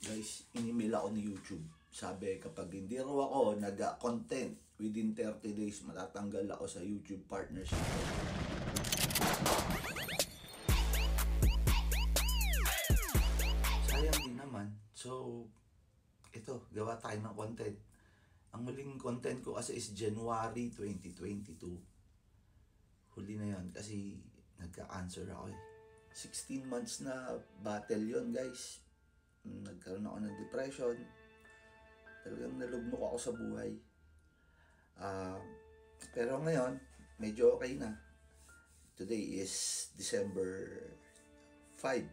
Guys, inimil ako ni YouTube. Sabi, kapag hindi raw ako nag-content within 30 days, matatanggal ako sa YouTube partnership. Sayang din naman. So, ito, gawa tayo ng content. Ang muling content ko kasi is January 2022. Huli na yon kasi nagka-cancer ako eh. 16 months na battle yon, guys. Nagkaroon ako ng depression. Talagang nalugmok ako sa buhay. Pero ngayon, medyo okay na. Today is December 5,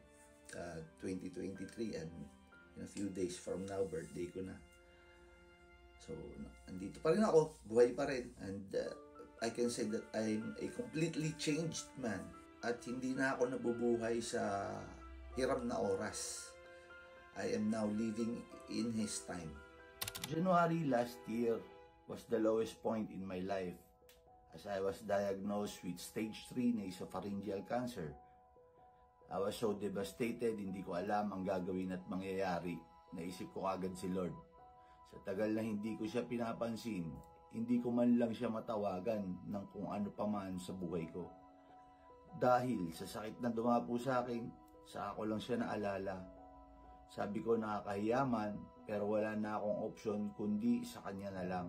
2023, and in a few days from now, birthday ko na. So, andito pa rin ako, buhay pa rin, and I can say that I'm a completely changed man. At hindi na ako nabubuhay sa hiram na oras. I am now living in His time. January last year was the lowest point in my life as I was diagnosed with stage 3 nasopharyngeal cancer. I was so devastated, hindi ko alam ang gagawin at mangyayari. Naisip ko agad si Lord. Sa tagal na hindi ko siya pinapansin, hindi ko man lang siya matawagan ng kung ano pa man sa buhay ko. Dahil sa sakit na dumapo sa akin, sa ako lang siya naalala. Sabi ko nakakahiyaman, pero wala na akong option kundi sa kanya na lang.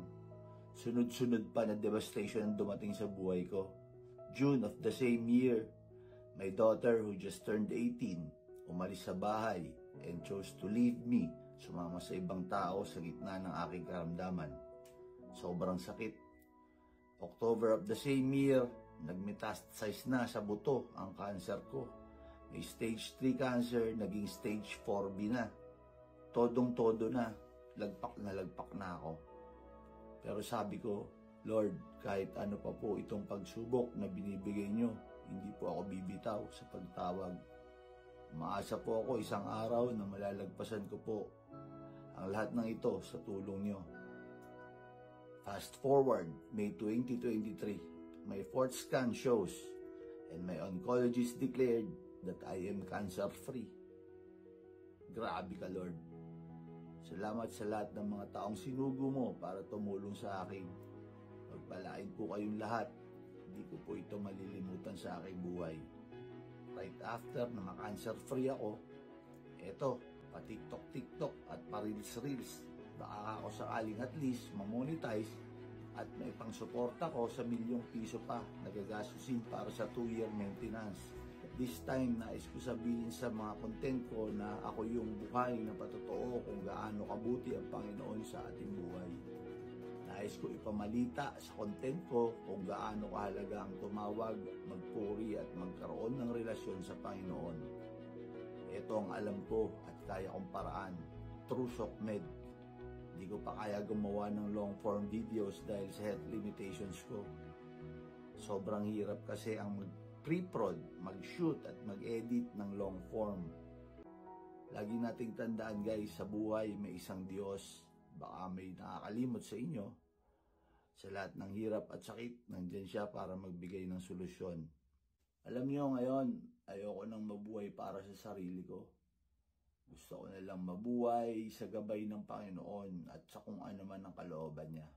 Sunod-sunod pa na devastation ang dumating sa buhay ko. June of the same year, my daughter who just turned 18, umalis sa bahay and chose to leave me, sumama sa ibang tao sa gitna ng aking karamdaman. Sobrang sakit. October of the same year, nagmetastasize na sa buto ang cancer ko. May stage 3 cancer, naging stage 4B na. Todong-todo na. Lagpak na ako. Pero sabi ko, Lord, kahit ano pa po itong pagsubok na binibigay nyo, hindi po ako bibitaw sa pagtawag. Umaasa po ako isang araw na malalagpasan ko po ang lahat ng ito sa tulong nyo. Fast forward, May 2023, my 4th scan shows and my oncologist declared that I am cancer-free. Grabe ka, Lord. Salamat sa lahat ng mga taong sinugo mo para tumulong sa akin. Pagpalain po kayong lahat. Hindi ko po ito malilimutan sa aking buhay. Right after na ma-cancer-free ako, eto, pa-TikTok at pa-Reels. Baka ako sakaling at least ma-monetize at may pang-suporta ko sa ₱1,000,000 pa na gagastusin para sa 2-year maintenance. This time, nais ko sabihin sa mga content ko na ako yung buhay na patotoo kung gaano kabuti ang Panginoon sa ating buhay. Nais ko ipamalita sa content ko kung gaano kahalaga ang tumawag, magpuri at magkaroon ng relasyon sa Panginoon. Ito ang alam ko at kaya kong paraan. True SOCMED. Hindi ko pa kaya gumawa ng long form videos dahil sa health limitations ko. Sobrang hirap kasi ang pre-prod, mag-shoot at mag-edit ng long form. Lagi nating tandaan, guys, sa buhay may isang Diyos. Baka may nakakalimot sa inyo. Sa lahat ng hirap at sakit, nandiyan siya para magbigay ng solusyon. Alam niyo ngayon, ayoko nang mabuhay para sa sarili ko. Gusto ko na lang mabuhay sa gabay ng Panginoon at sa kung ano man ang kalooban niya.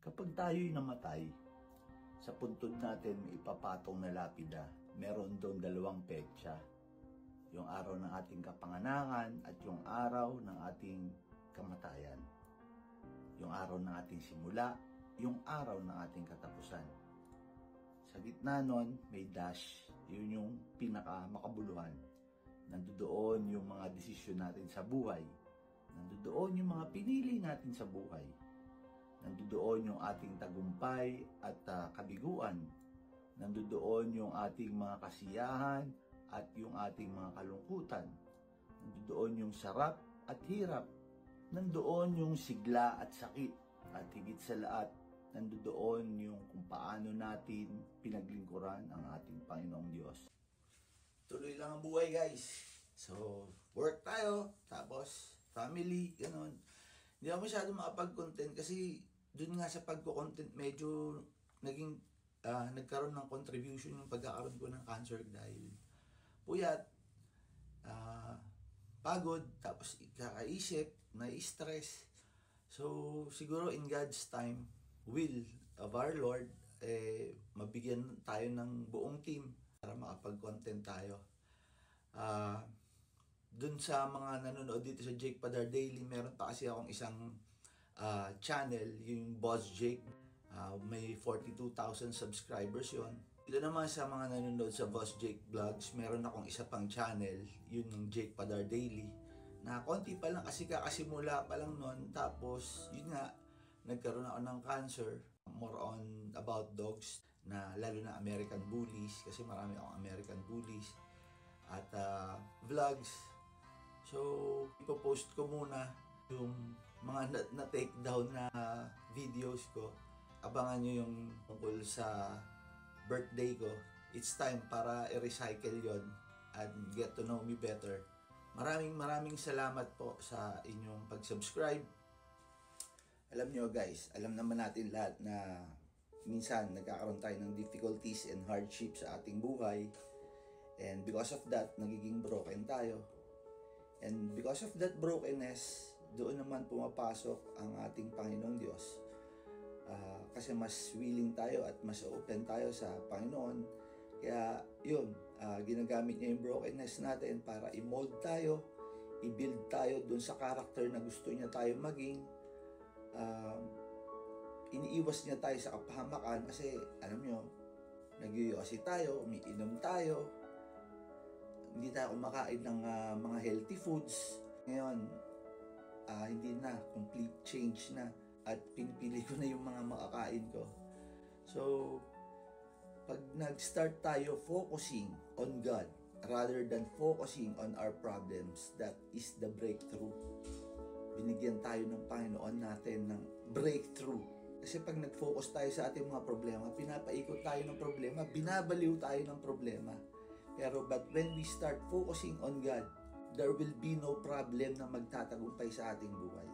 Kapag tayo'y namatay, sa puntod natin may ipapatong na lapida. Meron doon 2 petsa. Yung araw ng ating kapanganakan at yung araw ng ating kamatayan. Yung araw ng ating simula, yung araw ng ating katapusan. Sa gitna nun, may dash. Yun yung pinaka-makabuluhan. Nandoon yung mga desisyon natin sa buhay. Nandoon yung mga pinili natin sa buhay. Nandoon yung ating tagumpay at kabiguan. Nandoon yung ating mga kasiyahan at yung ating mga kalungkutan. Nandoon yung sarap at hirap. Nandoon yung sigla at sakit. At higit sa lahat, nandoon yung kung paano natin pinaglingkuran ang ating Panginoong Diyos. Tuloy lang ang buhay, guys. So, work tayo, tapos family, gano'n. Hindi ako masyado makapag-content kasi dun nga sa pagko-content medyo nagkaroon ng contribution yung pagkakaroon ko ng cancer dahil puyat, pagod, tapos kakaisip, na-stress. So, siguro in God's time, will of our Lord, mabigyan tayo ng buong team para makapag-content tayo. Dun sa mga nanonood dito sa Jake Padar Daily, meron pa kasi akong isang channel, yung Boss Jake. May 42,000 subscribers yon. Dito naman sa mga nanonood sa Boss Jake Vlogs, meron akong isa pang channel, yun yung Jake Padar Daily, na konti pa lang kasi kakasimula pa lang nun. Tapos, yun nga, nagkaroon ako ng cancer. More on about dogs, na lalo na American Bullies, kasi marami akong American Bullies. At vlogs. So, ipopost ko muna yung mga na-take down na videos ko. Abangan nyo yung tungkol sa birthday ko. It's time para i-recycle yon and get to know me better. Maraming salamat po sa inyong pag-subscribe. Alam nyo guys, alam naman natin lahat na minsan nagkakaroon tayo ng difficulties and hardships sa ating buhay. And because of that, nagiging broken tayo. And because of that brokenness, doon naman pumapasok ang ating Panginoong Diyos. Kasi mas willing tayo at mas open tayo sa Panginoon. Kaya yun, ginagamit niya yung brokenness natin para i-mold tayo, i-build tayo dun sa character na gusto niya tayo maging. Iniiwas niya tayo sa kapahamakan kasi alam nyo, nagyoyosi tayo, umiinom tayo, hindi tayo kumakain ng mga healthy foods. Ngayon, hindi na, complete change na. At pinipili ko na yung mga makakain ko. So, pag nag-start tayo focusing on God rather than focusing on our problems, that is the breakthrough. Binigyan tayo ng Panginoon natin ng breakthrough. Kasi pag nag-focus tayo sa ating mga problema, pinapaikot tayo ng problema, binabaliw tayo ng problema. But when we start focusing on God, there will be no problem na magtatagumpay sa ating buhay.